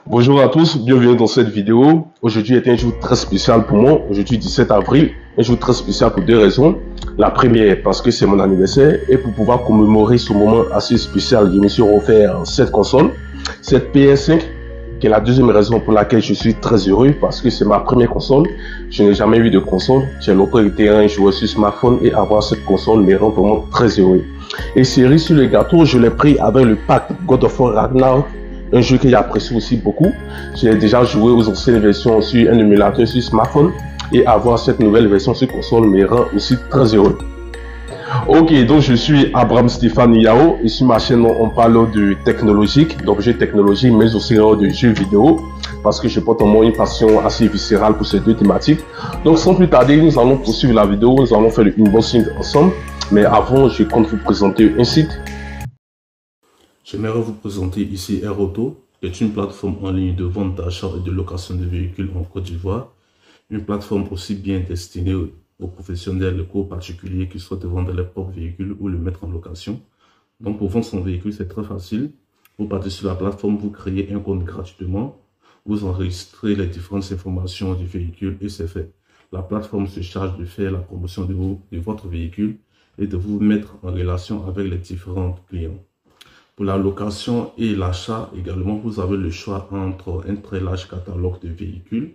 Bonjour à tous, bienvenue dans cette vidéo. Aujourd'hui est un jour très spécial pour moi. Aujourd'hui 17 avril, un jour très spécial pour deux raisons. La première parce que c'est mon anniversaire et pour pouvoir commémorer ce moment assez spécial, je me suis offert cette console, cette PS5, qui est la deuxième raison pour laquelle je suis très heureux parce que c'est ma première console. Je n'ai jamais eu de console. J'ai longtemps été un joueur sur smartphone et avoir cette console me rend vraiment très heureux. Et cerise sur le gâteau, je l'ai pris avec le pack God of War Ragnarok. Un jeu que j'apprécie aussi beaucoup. J'ai déjà joué aux anciennes versions sur un émulateur sur smartphone et avoir cette nouvelle version sur console me rend aussi très heureux. Ok, donc je suis Abraham Stéphane Yao et sur ma chaîne on parle de technologique, d'objets technologiques mais aussi de jeux vidéo parce que je porte en moi une passion assez viscérale pour ces deux thématiques. Donc sans plus tarder, nous allons poursuivre la vidéo, nous allons faire le unboxing ensemble. Mais avant, je compte vous présenter un site. J'aimerais vous présenter ici AirAuto, qui est une plateforme en ligne de vente, d'achat et de location de véhicules en Côte d'Ivoire. Une plateforme aussi bien destinée aux professionnels qu'aux particuliers qui souhaitent vendre leurs propres véhicules ou le mettre en location. Donc pour vendre son véhicule, c'est très facile. Vous partez sur la plateforme, vous créez un compte gratuitement, vous enregistrez les différentes informations du véhicule et c'est fait. La plateforme se charge de faire la promotion de votre véhicule et de vous mettre en relation avec les différents clients. Pour la location et l'achat également, vous avez le choix entre un très large catalogue de véhicules.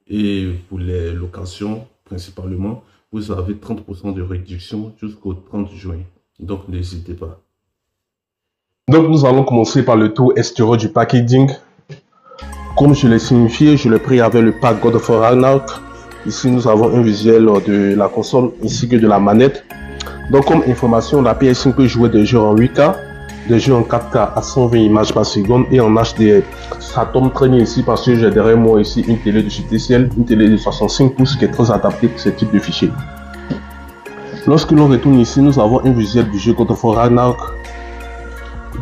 Et pour les locations, principalement, vous avez 30% de réduction jusqu'au 30 juin. Donc, n'hésitez pas. Donc, nous allons commencer par le tour extérieur du packaging. Comme je l'ai signifié, je l'ai pris avec le pack God of War Ragnarok. Ici, nous avons un visuel de la console ainsi que de la manette. Donc, comme information, la PS5 peut jouer des jeux en 8K. Des jeux en 4K à 120 images par seconde et en HDR. Ça tombe très bien ici parce que j'ai derrière moi ici une télé de chez TCL, une télé de 65 pouces qui est très adaptée pour ce type de fichiers. Lorsque l'on retourne ici, nous avons un visuel du jeu God of War Ragnarok.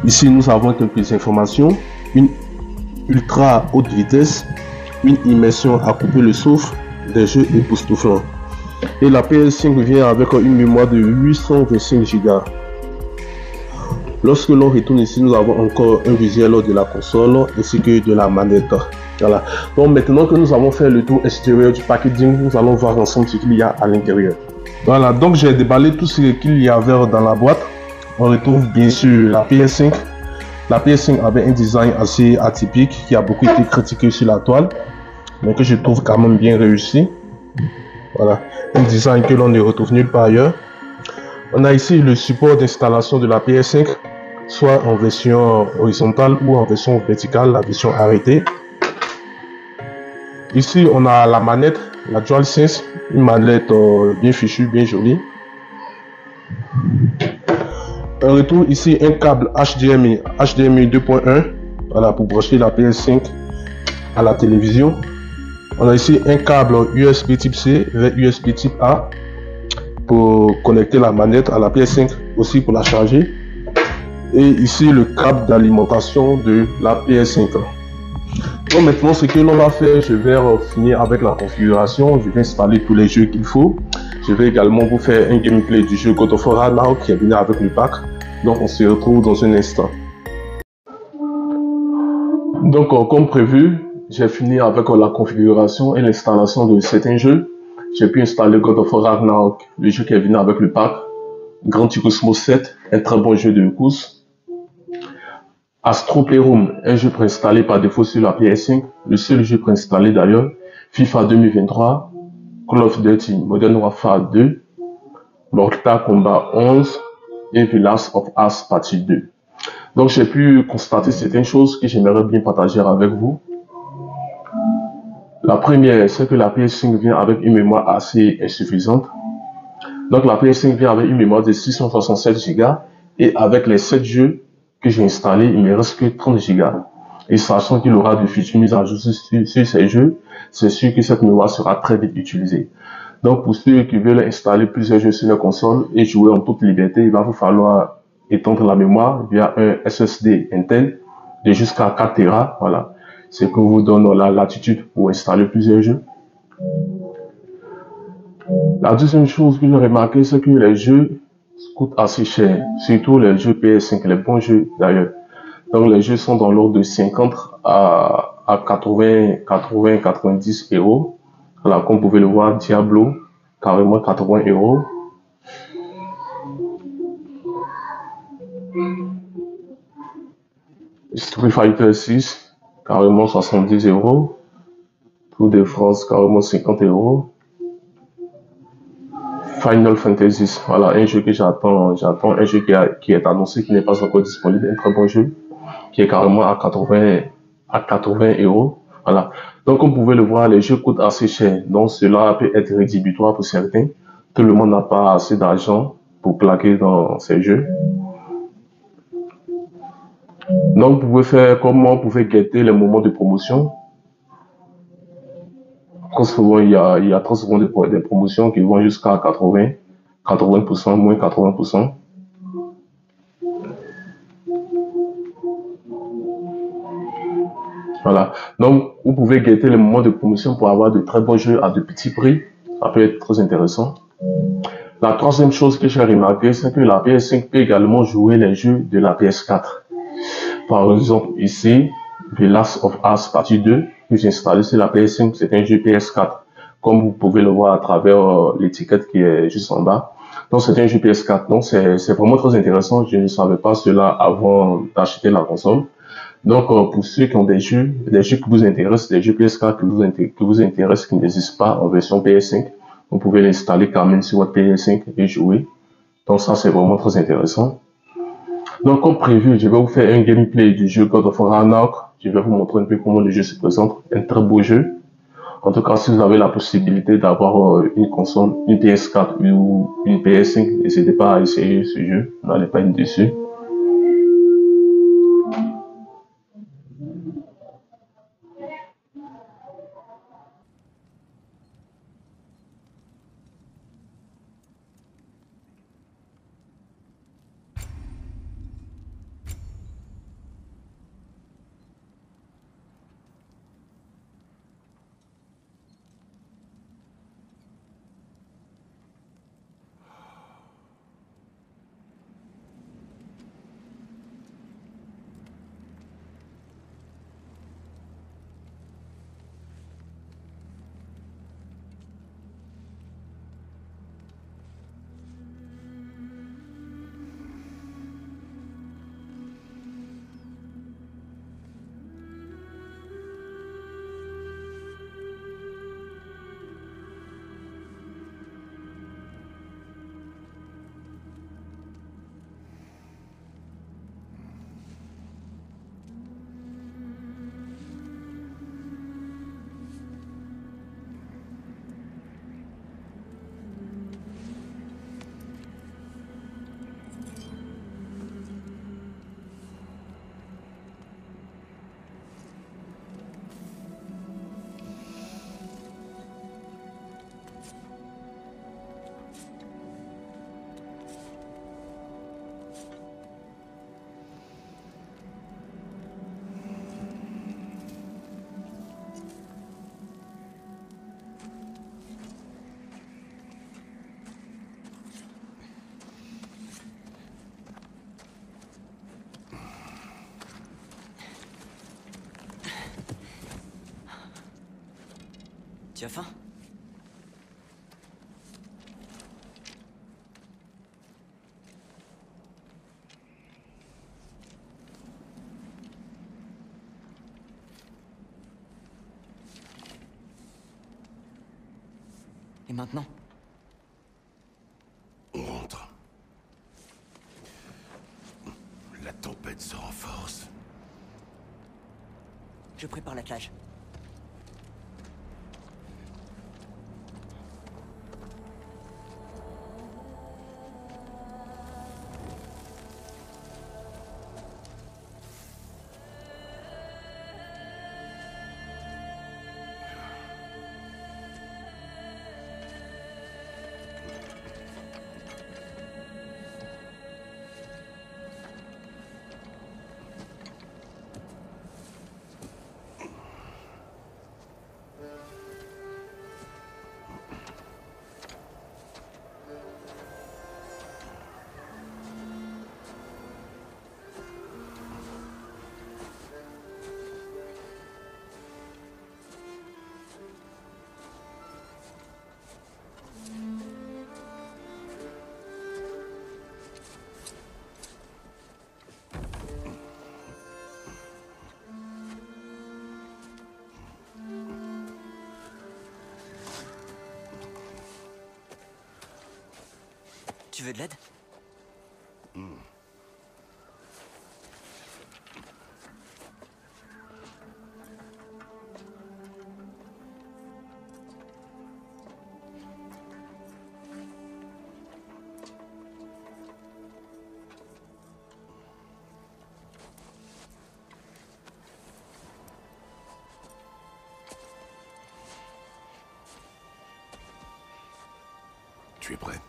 Ici, nous avons quelques informations, une ultra haute vitesse, une immersion à couper le souffle, des jeux époustouflants. Et la PS5 vient avec une mémoire de 825 Go. Lorsque l'on retourne ici, nous avons encore un visuel de la console ainsi que de la manette. Voilà. Donc maintenant que nous avons fait le tour extérieur du packaging, nous allons voir ensemble ce qu'il y a à l'intérieur. Voilà, donc j'ai déballé tout ce qu'il y avait dans la boîte. On retrouve bien sûr la PS5. La PS5 avait un design assez atypique qui a beaucoup été critiqué sur la toile, mais que je trouve quand même bien réussi. Voilà, un design que l'on ne retrouve nulle part ailleurs. On a ici le support d'installation de la PS5, soit en version horizontale ou en version verticale, la version arrêtée. Ici, on a la manette, la DualSense, une manette bien fichue, bien jolie. On retrouve ici un câble HDMI 2.1, voilà, pour brancher la PS5 à la télévision. On a ici un câble USB type C vers USB type A pour connecter la manette à la PS5, aussi pour la charger. Et ici le câble d'alimentation de la PS5. Donc maintenant ce que l'on va faire, je vais finir avec la configuration. Je vais installer tous les jeux qu'il faut. Je vais également vous faire un gameplay du jeu God of War Ragnarok qui est venu avec le pack. Donc on se retrouve dans un instant. Donc comme prévu, j'ai fini avec la configuration et l'installation de certains jeux. J'ai pu installer God of War Ragnarok, le jeu qui est venu avec le pack. Gran Turismo 7, un très bon jeu de course. Astro Playroom, un jeu préinstallé par défaut sur la PS5, le seul jeu préinstallé d'ailleurs. FIFA 2023, Call of Duty Modern Warfare 2, Mortal Kombat 11 et The Last of Us Partie 2. Donc j'ai pu constater certaines choses que j'aimerais bien partager avec vous. La première, c'est que la PS5 vient avec une mémoire assez insuffisante. Donc la PS5 vient avec une mémoire de 667 Go et avec les 7 jeux que j'ai installés, il me reste que 30 Go. Et sachant qu'il aura de futures mises à jour sur ces jeux, c'est sûr que cette mémoire sera très vite utilisée. Donc pour ceux qui veulent installer plusieurs jeux sur la console et jouer en toute liberté, il va vous falloir étendre la mémoire via un SSD Intel de jusqu'à 4 Tera. Voilà, ce que vous donne la latitude pour installer plusieurs jeux. La deuxième chose que j'ai remarqué, c'est que les jeux coûtent assez cher, surtout les jeux PS5, les bons jeux d'ailleurs. Donc les jeux sont dans l'ordre de 50 à 90 euros. Alors comme vous pouvez le voir, Diablo, carrément 80 euros. Street Fighter 6, carrément 70 euros. Tour de France, carrément 50 euros. Final Fantasy, voilà, un jeu que j'attends, un jeu qui est annoncé, qui n'est pas encore disponible, un très bon jeu, qui est carrément à 80 euros. Voilà. Donc, comme vous pouvez le voir, les jeux coûtent assez cher. Donc, cela peut être rédhibitoire pour certains. Tout le monde n'a pas assez d'argent pour plaquer dans ces jeux. Donc, vous pouvez faire comment vous pouvez guetter les moments de promotion. Très souvent, il y a très souvent des promotions qui vont jusqu'à 80%, moins 80%. Voilà. Donc, vous pouvez guetter les moments de promotion pour avoir de très bons jeux à de petits prix. Ça peut être très intéressant. La troisième chose que j'ai remarqué, c'est que la PS5 peut également jouer les jeux de la PS4. Par exemple, ici, The Last of Us Partie 2, que j'ai installé sur la PS5, c'est un jeu PS4. Comme vous pouvez le voir à travers l'étiquette qui est juste en bas. Donc, c'est un jeu PS4. Donc, c'est vraiment très intéressant. Je ne savais pas cela avant d'acheter la console. Donc, pour ceux qui ont des jeux qui vous intéressent, des jeux PS4 qui vous intéressent, qui n'existent pas en version PS5, vous pouvez l'installer quand même sur votre PS5 et jouer. Donc, ça, c'est vraiment très intéressant. Donc, comme prévu, je vais vous faire un gameplay du jeu God of War Ragnarok. Je vais vous montrer un peu comment le jeu se présente. Un très beau jeu. En tout cas, si vous avez la possibilité d'avoir une console, une PS4 ou une PS5, n'hésitez pas à essayer ce jeu. N'allez pas être déçu. Tu as faim? Et maintenant? On rentre. La tempête se renforce. Je prépare l'attelage. Tu veux de l'aide? Tu es prêt?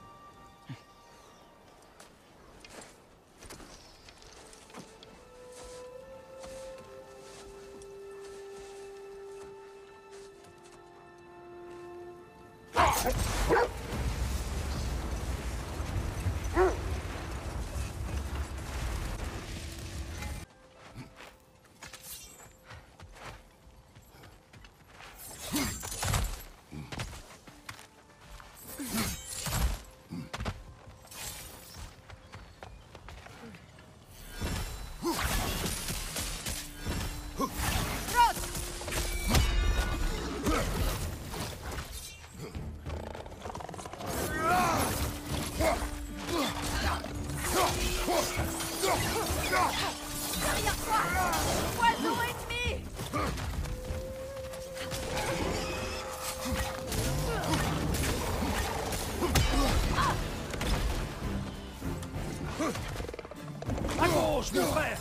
Oiseau ennemi! À gauche, mon frère!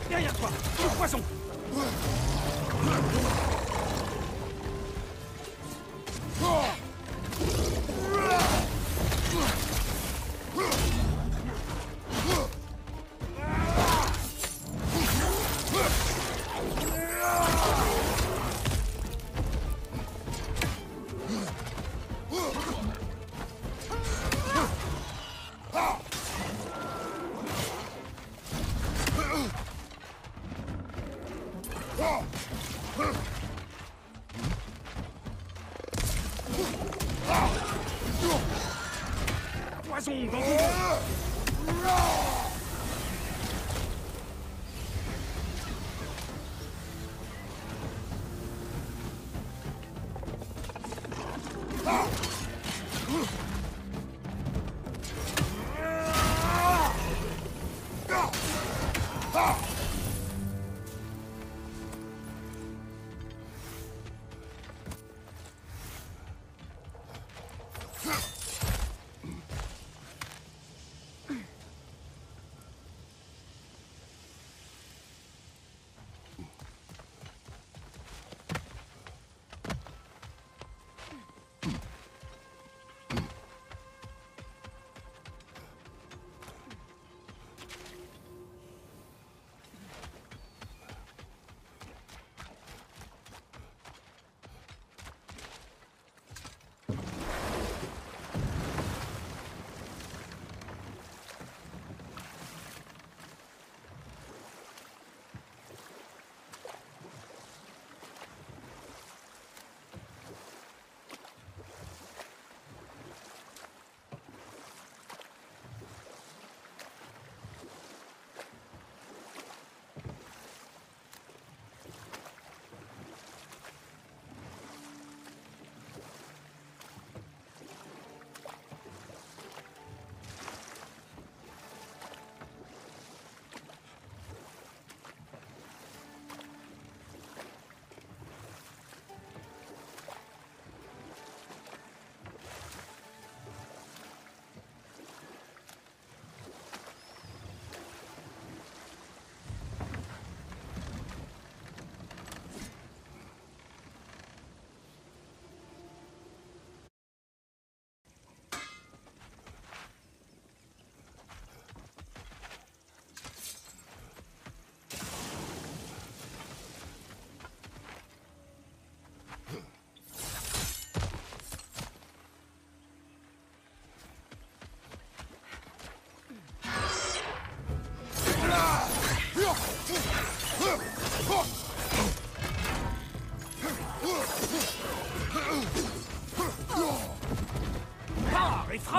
Derrière toi! Le poison! Poison dans ton dos!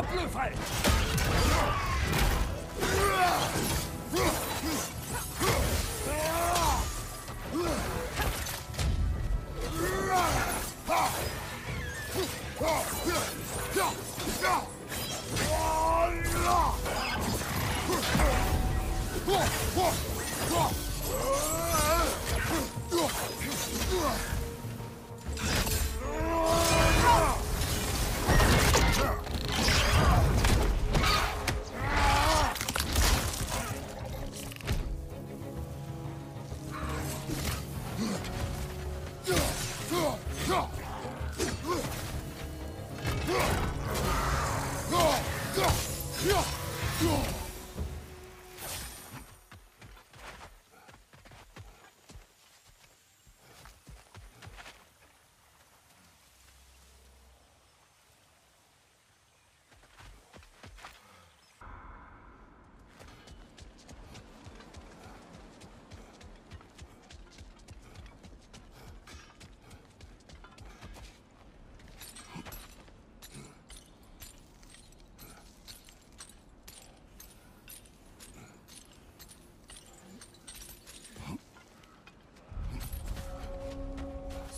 Frappe-le, frère.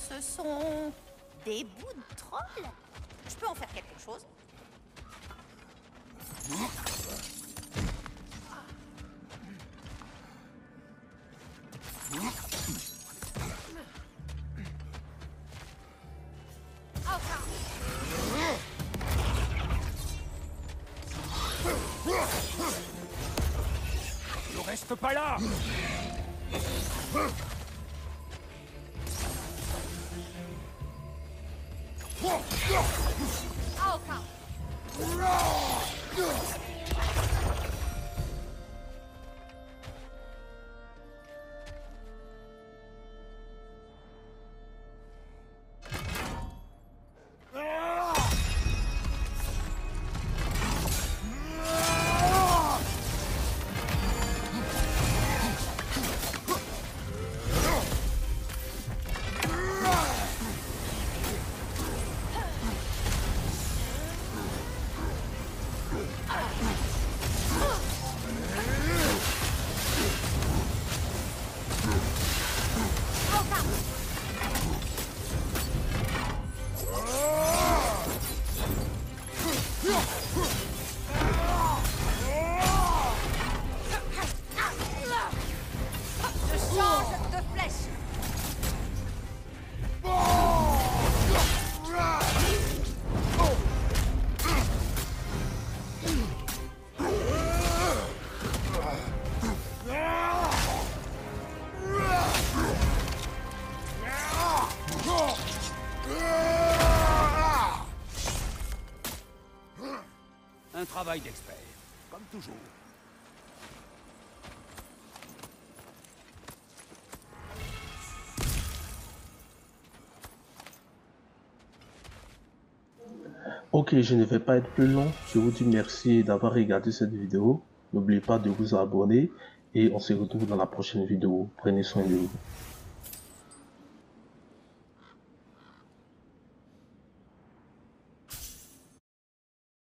Ce sont des bouts de troll. Je peux en faire quelque chose. Ne reste pas là. Je change de flèche. Un travail d'expert, comme toujours. Ok, je ne vais pas être plus long. Je vous dis merci d'avoir regardé cette vidéo. N'oubliez pas de vous abonner et on se retrouve dans la prochaine vidéo. Prenez soin de vous.